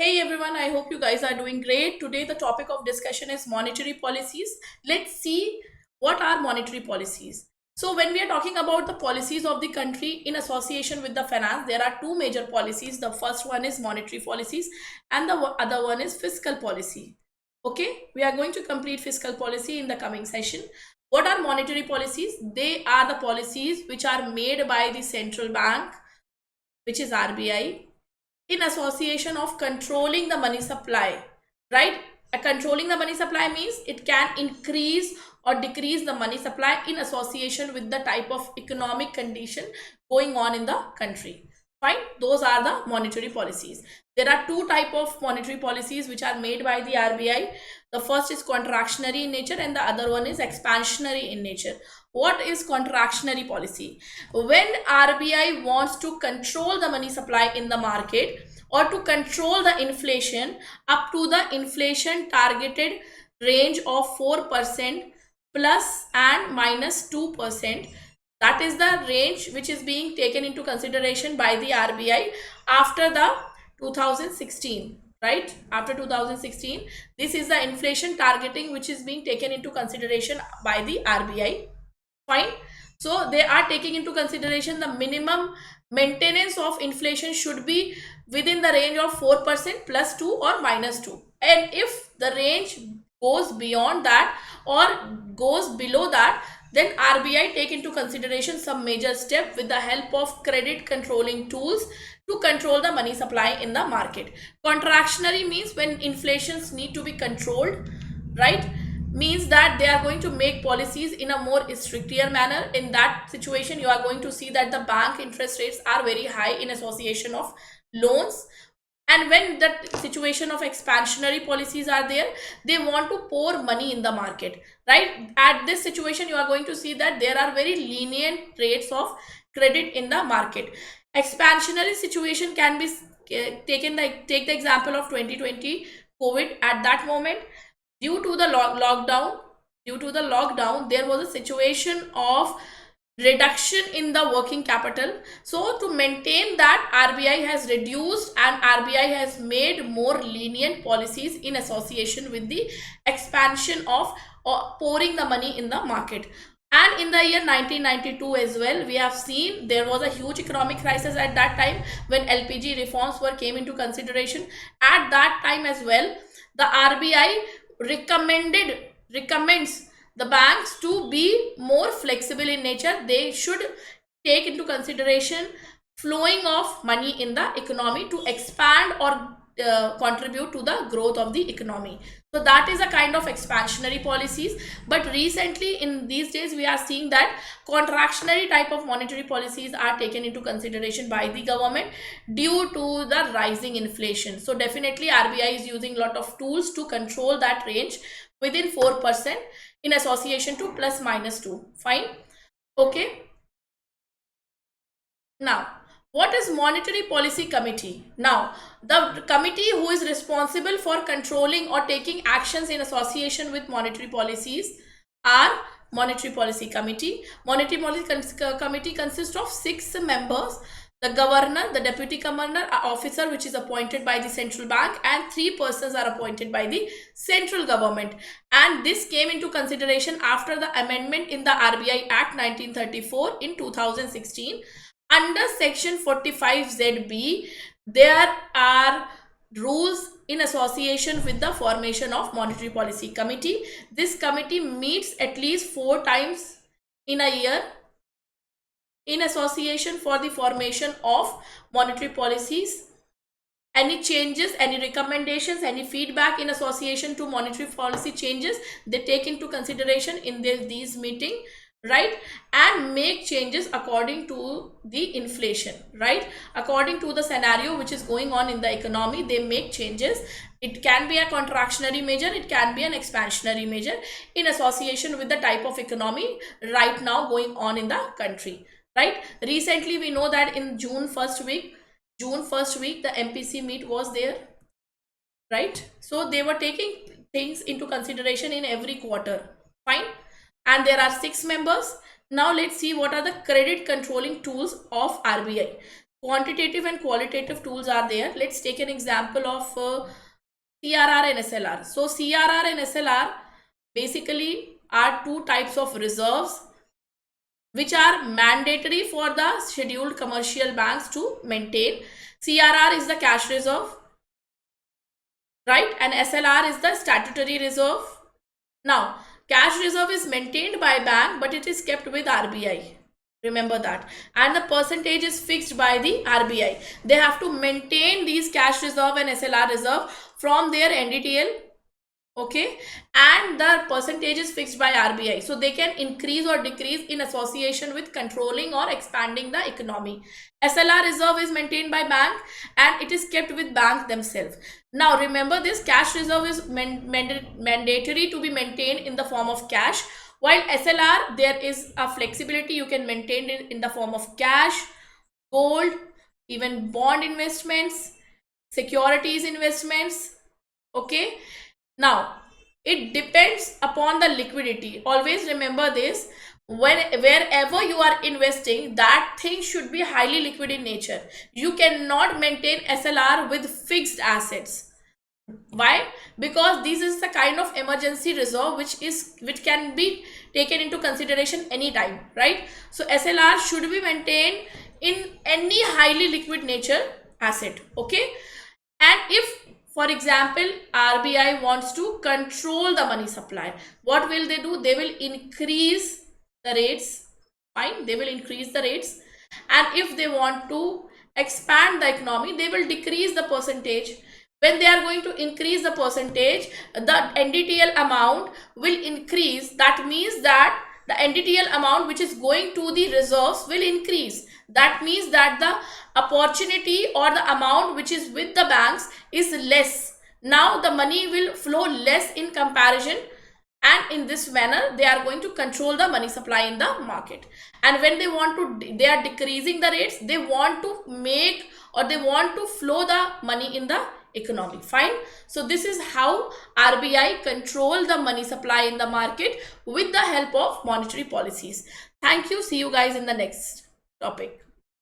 Hey everyone, I hope you guys are doing great. Today, the topic of discussion is monetary policies. Let's see what are monetary policies. So, when we are talking about the policies of the country in association with the finance, there are two major policies. The first one is monetary policies, and the other one is fiscal policy. Okay, we are going to complete fiscal policy in the coming session. What are monetary policies? They are the policies which are made by the central bank, which is RBI, in association of controlling the money supply, right? Controlling the money supply means it can increase or decrease the money supply in association with the type of economic condition going on in the country. Fine, those are the monetary policies. There are two type of monetary policies which are made by the RBI. The first is contractionary in nature and the other one is expansionary in nature. What is contractionary policy? When RBI wants to control the money supply in the market or to control the inflation up to the inflation targeted range of 4% plus and minus 2%, that is the range which is being taken into consideration by the RBI after the 2016, right? After 2016, this is the inflation targeting which is being taken into consideration by the RBI. Fine. So they are taking into consideration the minimum maintenance of inflation should be within the range of 4% plus 2 or minus 2. And if the range goes beyond that or goes below that, then RBI take into consideration some major step with the help of credit controlling tools to control the money supply in the market. Contractionary means when inflations need to be controlled, right? Means that they are going to make policies in a more stricter manner. In that situation, you are going to see that the bank interest rates are very high in association of loans. And when that situation of expansionary policies are there, they want to pour money in the market, right? At this situation, you are going to see that there are very lenient rates of credit in the market. Expansionary situation can be take the example of 2020 COVID. At that moment, due to the lockdown, there was a situation of reduction in the working capital. So to maintain that, RBI has reduced and RBI has made more lenient policies in association with the expansion of pouring the money in the market. And in the year 1992 as well, we have seen there was a huge economic crisis at that time when LPG reforms were came into consideration. At that time as well, the RBI recommends the banks to be more flexible in nature. They should take into consideration flowing of money in the economy to expand or contribute to the growth of the economy. So that is a kind of expansionary policies. But recently in these days, we are seeing that contractionary type of monetary policies are taken into consideration by the government due to the rising inflation. So definitely RBI is using a lot of tools to control that range within 4% in association to plus minus 2. Fine. Okay. Now, what is Monetary Policy Committee? Now, the committee who is responsible for controlling or taking actions in association with monetary policies are Monetary Policy Committee. Monetary Policy Committee consists of 6 members: the governor, the deputy governor, officer which is appointed by the central bank, and 3 persons are appointed by the central government. And this came into consideration after the amendment in the RBI Act 1934 in 2016. Under section 45ZB, there are rules in association with the formation of Monetary Policy Committee. This committee meets at least 4 times in a year in association for the formation of monetary policies. Any changes, any recommendations, any feedback in association to monetary policy changes, they take into consideration in these meeting, right? And make changes according to the inflation, right? According to the scenario which is going on in the economy, they make changes. It can be a contractionary measure, it can be an expansionary measure in association with the type of economy right now going on in the country, right? Recently we know that in June first week, the MPC meet was there, right? So they were taking things into consideration in every quarter. Fine. And there are 6 members. Now let's see what are the credit controlling tools of RBI. quantitative and qualitative tools are there. Let's take an example of CRR and SLR. So CRR and SLR basically are two types of reserves which are mandatory for the scheduled commercial banks to maintain. CRR is the cash reserve, right? And SLR is the statutory reserve. Now, cash reserve is maintained by bank, but it is kept with RBI. Remember that. And the percentage is fixed by the RBI. They have to maintain these cash reserve and SLR reserve from their NDTL. Okay, and the percentage is fixed by RBI, so they can increase or decrease in association with controlling or expanding the economy. SLR reserve is maintained by bank and it is kept with bank themselves. Now remember, this cash reserve is mandatory to be maintained in the form of cash, while SLR there is a flexibility, you can maintain it in the form of cash, gold, even bond investments, securities investments. Okay, now it depends upon the liquidity. Always remember this, wherever you are investing, that thing should be highly liquid in nature. You cannot maintain SLR with fixed assets. Why? Because this is the kind of emergency reserve which can be taken into consideration anytime, right? So SLR should be maintained in any highly liquid nature asset. Okay, and if, for example, RBI wants to control the money supply, what will they do? They will increase the rates. Fine, they will increase the rates. And if they want to expand the economy, they will decrease the percentage. When they are going to increase the percentage, the NDTL amount will increase. That means that the NDTL amount which is going to the reserves will increase. That means that the opportunity or the amount which is with the banks is less. Now the money will flow less in comparison, and in this manner they are going to control the money supply in the market. And when they are decreasing the rates, they want to make, or they want to flow the money in the economy. Fine. So this is how RBI control the money supply in the market with the help of monetary policies. Thank you. See you guys in the next topic.